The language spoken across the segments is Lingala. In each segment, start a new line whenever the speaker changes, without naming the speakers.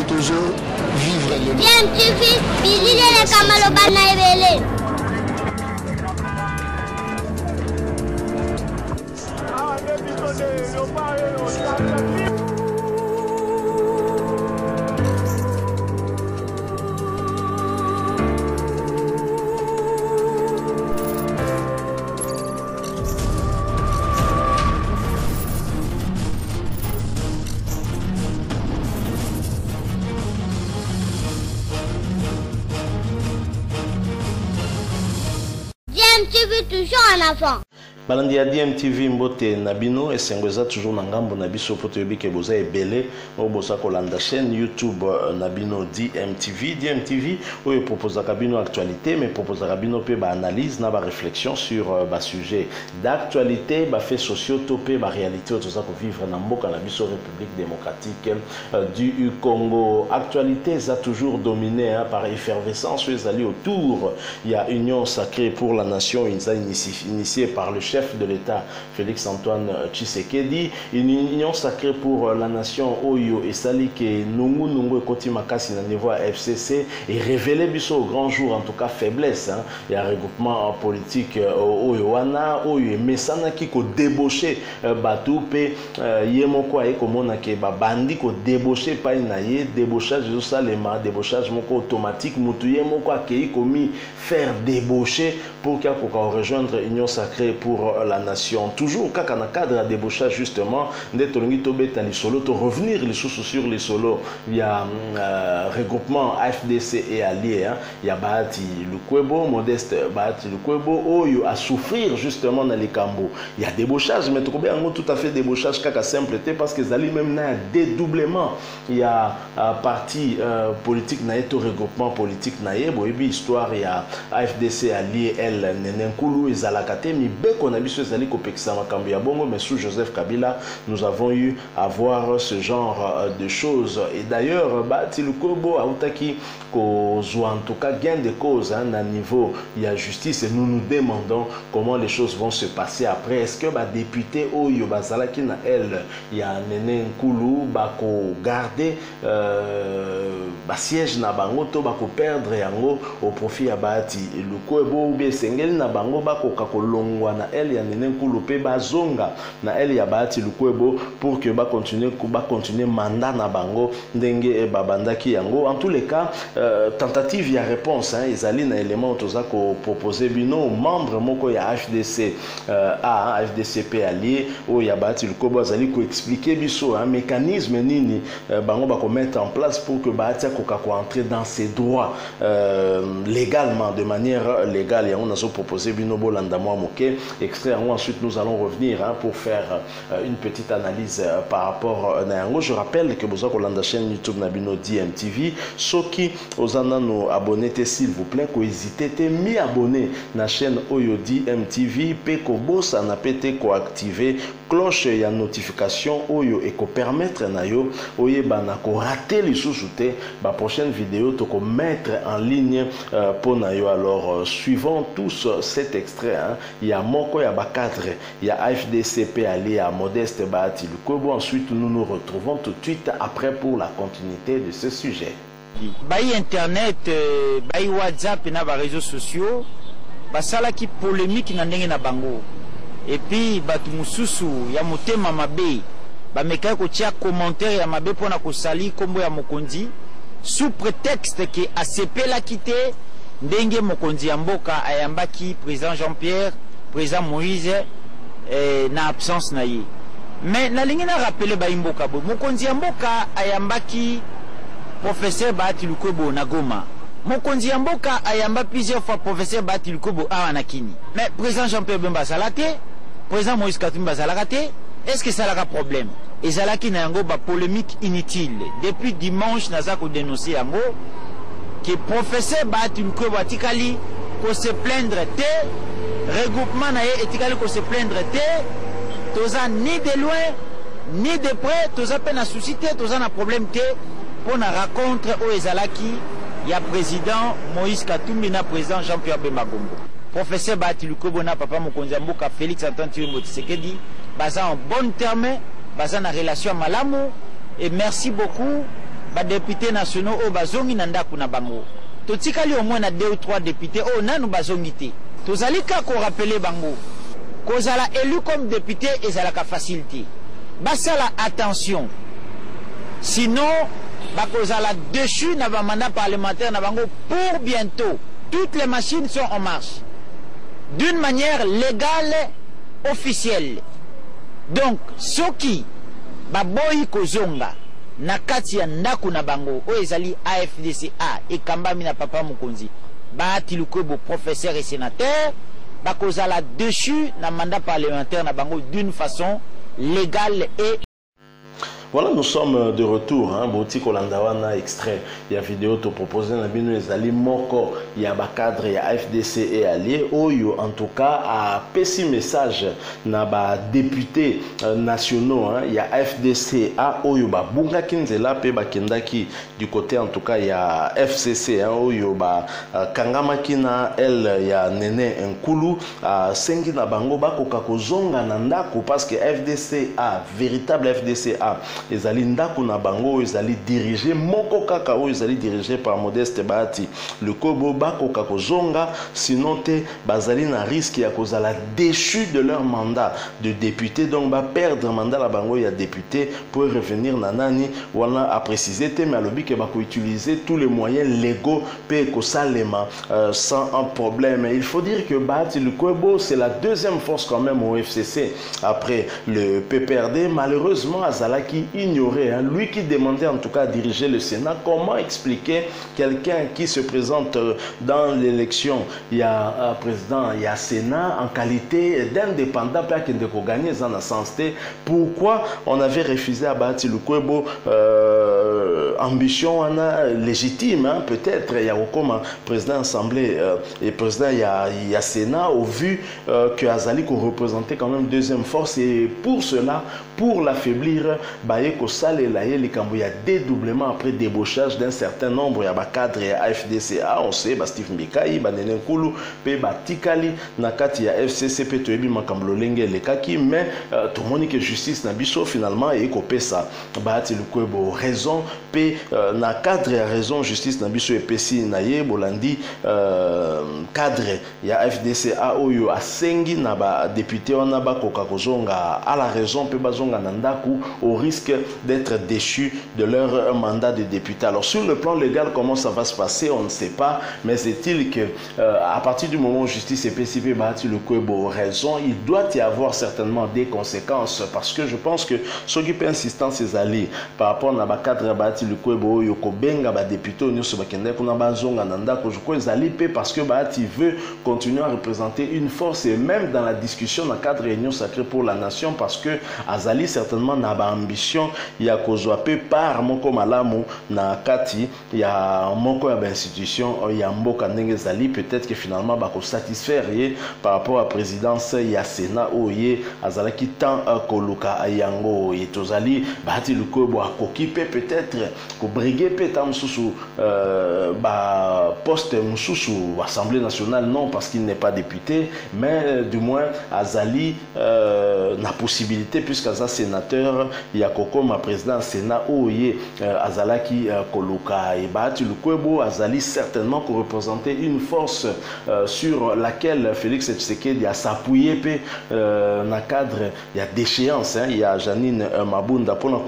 toujours vivre le
bien TV, Billy le Kamalo Banaibele. DMTV toujours en avant.
Balandi ya DMTV mbote nabino esengweza toujours na ngambo na biso poto yebike boza ebele obosa kolanda chaîne YouTube nabino DMTV. DMTV oyo propose kabino actualité mais propose kabino pe ba analyse na ba réflexion sur ba sujet d'actualité, ba faits sociaux topé ba réalité tout ça ko vivre na mboka na biso République démocratique du Congo. Actualité ça toujours dominé par effervescence les alliés autour. Il y a Union sacrée pour la nation initiée par le chef de l'État Félix Antoine Tshisekedi, une union sacrée pour la nation Oyo et Sali que Nungu Koti Makasi na niveau FCC et révélé biso au grand jour en tout cas faiblesse. Il y a un regroupement politique Oyo Wana Oyo et Mesana qui ko débauché Batoupe Yemoko aye komona ke ba bandi ko débauché pa inaye débauchage de salema débauchage moko automatique mutu Yemoko akei komi faire débaucher pour qu'il rejoindre Union sacrée pour la nation. Toujours quand on a cadre à débauchage justement d'être revenir les sous sur les solos. Il y a regroupement AFDC et alliés. Il y a Bahati Lukwebo, Modeste Bahati Lukwebo, Oyo à souffrir justement dans les cambos. Il y a débauchage, mais tout à fait débauchage kaka simpleté parce que Zali même n'a dédoublement. Il y a parti politique naïto regroupement politique naïbo et puis histoire il y a AFDC allié elle Nenenkulu et Zalakate mi beko na biso ezali kopekisa makambo ya bongo mais sous Joseph Kabila nous avons eu à voir ce genre de choses et d'ailleurs Bahati Lukwebo autaki kozwa en tout cas gain de cause à niveau il y a justice et nous nous demandons comment les choses vont se passer après. Est-ce que ba député Oyo bazalaki na elle il y a Nenenkulu bako garder ba siège na bango to bako perdre yango au profit ya Bahati Lukwebo ou bien sengeli na bango bako kakolongwa na elle ya Nenenkulu pe bazonga na elle ya Bahati Lukwebo pour que ba continuer mandat na bango ndenge babandaki yango. En tous les cas tentative ya réponse ezali na élément toza ko proposer bino membre moko ya FDC FDCP allié o ya Bahati Lukwebo azali ko expliquer biso un mécanisme nini bango ba ko mettre en place pour que Bahati ko entrer dans ses droits légalement de manière légale et on a proposé bino bolanda moi moké extrait. Ensuite nous allons revenir pour faire une petite analyse par rapport à Nayango. Je rappelle que vous avez la chaîne YouTube Nabino DMTV. Ceux qui vous en abonnés, s'il vous plaît, qu'on hésite, mis abonné la chaîne Oyo DMTV, peko bossa na pété ko activer cloche et notification Oyo et ko permettre na yo oye bana ko rater les sous-soutés ba prochaine vidéo to ko mettre en ligne pour na yo. Alors suivons tous cet extrait il y a Moko ya Bakadre, il y a AFDCP allié à Modeste Bahati Lukwebo. Ensuite nous nous retrouvons tout de suite après pour la continuité de ce sujet.
Bayi internet, bayi WhatsApp na ba réseaux sociaux, basala ki polémique na ndenge na bango. Et puis batu mususu ya motema mabe, ba meka ko tia commentaire ya mabe pona ko sali kombo ya mokonzi sous prétexte que ACP la quitté ndenge mokonzi ya mboka ayambaki président Jean-Pierre, président Moïse na absence na ye. Mais na lingi na rappeler ba imboka bo mokonzi ya mboka ayambaki professeur Bahati Lukwebo na Goma. Mokonzi ya mboka ayamba plusieurs fois professeur Bahati Lukwebo awa na Kini. Mais président Jean-Pierre Bemba Salate, président Moïse Katumbi Salakate, est-ce que ça a un problème? Et Zalaki na yango ba polémique inutile. Depuis dimanche naza ko dénoncer yango que professeur Bahati Lukwebo atikali ko se plaindre te, regroupement na ye etikali ko se plaindre te, toza ni de loin ni de près, toza pe na souci te, toza na problème te pour na rencontre au Ezalaki ya président Moïse Katumbi na président Jean-Pierre Bemba Gombo. Professeur Bahati Lukwebo na papa mokonzi ya mboka Félix Antoine Tshisekedi baza en bon terme, baza na relation malamu et merci beaucoup ba députés nationaux o bazongi na ndako na bango. Totikali au moins na 2 ou 3 députés o nanu bazongi te. Tozali ka ko rappeler bango. Kozala élu comme député ezalaka facilité. Basala attention. Sinon bakozala déchu na ba mandat parlementaire na bango pour bientôt. Toutes les machines sont en marche. D'une manière légale, officielle. Donc, soki baboyi kozonga na kati ya ndako na bango o ezali AFDCA ekambami na papa Mokonzi Bahati Lukwebo professeur et sénateur bakozala déchu na mandat parlementaire na bango d'une façon légale et
voilà, nous sommes de retour. Bouti Kolandawana extrait. Il y a vidéo te proposé na bino ezali moko. Il y a ba cadre, il y a FDC et alliés. Oyo en tout cas a pessi message na ba députés nationaux. Il y a FDCA Oyo ba bunga kinzela pe ba kendaki du côté en tout cas il y a FCC Oyo ba kangamaki na elle il y a Nene Nkulu sengi na bango ba kokakozonga na ndako parce que FDCA véritable FDCA ezali ndako na bango ezali dirigé moko kaka o ezali dirigé par Modeste Bahati Lukwebo bakoka kozonga sinon te bazali na risque ya kozala déchu de leur mandat de député donc ba perdre mandat la bango ya député pour revenir na nani wana a préciser te mais alobi ke bako utiliser tous les moyens légaux pe ko salema sans un problème. Il faut dire que Bahati Lukwebo c'est la deuxième force quand même au FCC après le PPRD. Malheureusement Azalaki ignoré, lui qui demandait en tout cas à diriger le Sénat. Comment expliquer quelqu'un qui se présente dans l'élection, il y a un président, il y a Sénat en qualité d'indépendant, pas qu'il ne gagner dans sens. Pourquoi on avait refusé à Bahati Lukwebo ambition légitime, peut-être il y a comme président assemblée et président il y a Sénat au vu que Azali représentait quand même deuxième force et pour cela, pour l'affaiblir, il y a dédoublement après débauchage d'un certain nombre. Il y a des cadres à FDCA, on sait, Steve Mbikai, Nene Nkulu, Tikali, Nakati, il y a FCC, Toyebi Makamblo Lenge, Lekaki, mais tout le monde que justice n'a biso finalement et copé ça. Bahati Lukwebo raison, na cadre a raison, justice n'a biso et Pessi Naye, Bolandi, cadre, il y a FDCA, Oyo, a Sengi, Naba, député, on a Kokakozonga, à la raison, pe bazonga Nandaku, au risque d'être déchus de leur mandat de député. Alors sur le plan légal, comment ça va se passer, on ne sait pas, mais c'est-il que à partir du moment où justice et PCP Bahati Lukwebo raison, il doit y avoir certainement des conséquences parce que je pense que ce qui peut insister ses alliés par rapport à cadre Bahati Lukwebo yoko benga ba député nyuso bakende kuna bazonga nanda ko joko ezali pe parce que Bahati veut continuer à représenter une force et même dans la discussion dans cadre réunion sacrée pour la nation parce que Azali certainement n'a pas ambition il y a kozwape par moko malamu na kati il y a moko ya institution il y a mboka ndenge zali peut-être que finalement bako satisfaire par rapport à présidence il y a Sénat oye azalaki tant koluka ayango et tozali Bahati Lukwebo akokipe peut-être ko briguer petam susu ba poste mususu Assemblée nationale non parce qu'il n'est pas député mais du moins azali na possibilité puisqu'aza sénateur il y a kokoma président Sénat oye azalaki koluka et Bahati Lukwebo azali certainement pour représenter une force sur laquelle Félix Tshisekedi a s'appuyé na cadre il y a déchéance il y a Janine Mabunda pour la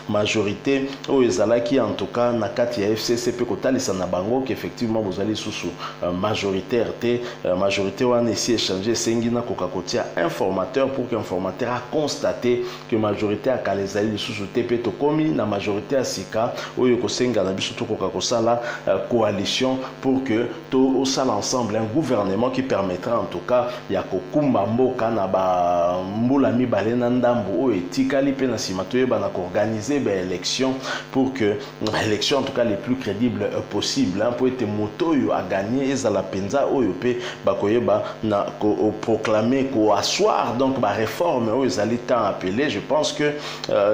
majorité au ezalaki en tout cas na kati ya FCC pe kotalisa na bango qu'effectivement vous allez sous majoritaire majorité wana ici échanger sengina kokakotia informateur pour qu'informateur a constaté que majorité a kalezali sous TP to komi na majorité à Sika oyo kosenga na biso to kokakosala coalition pour que to osala ensemble un gouvernement qui permettra en tout cas ya kokumba mboka na ba mbula mibale na ndambo oyo etikali pe na simato yeba na organiser ba élection pour que l'élection en tout cas les plus crédibles possible pour être moto yo a gagné ezala penza oyo pe bakoyeba na ko proclamer ko asseoir donc ba réforme oyo ezali tant appelé. Je pense que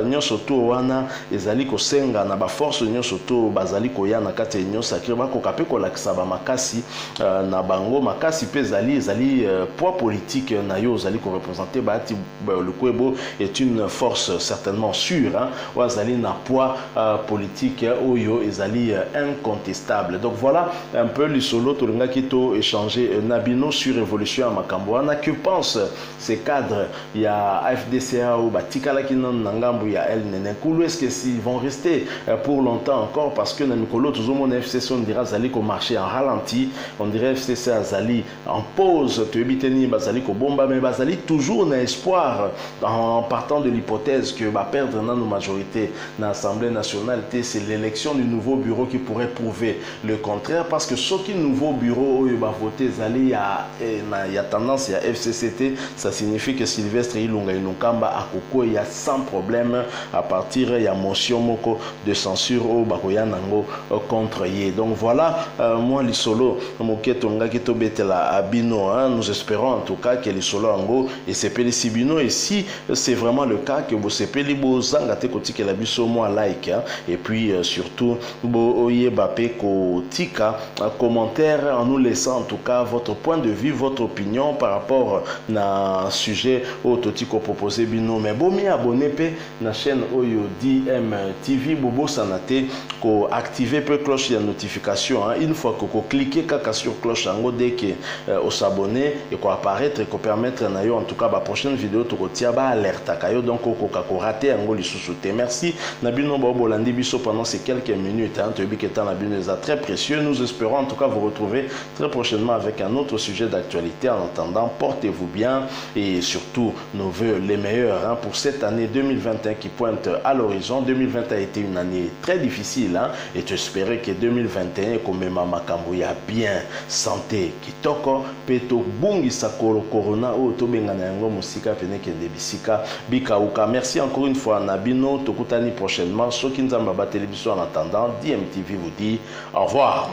nyonso to wana ezali ko senga na ba force nyonso to bazali ko ya na kati nyonso sacré bako kapé ko lakisa ba makasi na bango makasi pe ezali poids politique na yo ezali ko représenter Bahati Lukwebo est une force certainement sûre ou azali na poids politique oyo ezali incontestable. Donc voilà un peu le solo tolinga kito échanger nabino sur évolution à Makamboana. Que pensent ces cadres? Il y a FDCA ou Batikala qui n'ont nangambu, il y a El Nenenkulu. Est-ce qu'ils vont rester pour longtemps encore? Parce que Namikolo, tout le monde FCC, on dirait Zali qu'au marché en ralenti, on dirait FCC Zali en pause, tu éviteni Bazali qu'au bomba, mais Bazali toujours n'a espoir en partant de l'hypothèse que va perdre dans nos majorités dans l'Assemblée nationale. C'est l'élection du nouveau bureau qui pourrait prouver le contraire, parce que ce qui nouveau bureau il va voter Zali, il y a tendance à FCCT, ça signifie que Sylvestre Ilunga Ilunkamba à Koko, il y a sans problème à partir il y a motion moko de censure au Bakoyanango contre Yé. Donc voilà, moi les solo moketonga kito betela abino, nous espérons en tout cas que les solo ango et c'est peli sibino, et si c'est vraiment le cas que vous sepeli bo zangate kotike la biso moi like et puis surtout bo oye bape kotika commentaire en nous laissant en tout cas votre point de vue, votre opinion par rapport na sujet au totiko proposé bino. Mais bon mi abonné pe na chaîne oyo DMTV bobo sanate ko activer peu cloche de notification une fois que vous cliquez kaka sur cloche ango dès que au s'abonner et ko apparaître et ko permettre na yo en tout cas la prochaine vidéo to kotia ba alerte kayo donc ko rater ango lisusu te. Merci nabino bobo landi biso pendant ces quelques minutes to bi ketan nabino très précieux. Nous espérons en tout cas vous retrouver très prochainement avec un autre sujet d'actualité. En attendant, portez-vous bien et surtout nos voeux les meilleurs pour cette année 2021 qui pointe à l'horizon. 2020 a été une année très difficile et tu espérais que 2021 comme Mama Kambuya bien santé kitoko peto bungi sakolo corona o to bengana yango musika peneke ndebisika bikauka. Merci encore une fois nabino tokutani prochainement soki nzamba ba télévision. En attendant, DMTV vous dit au revoir.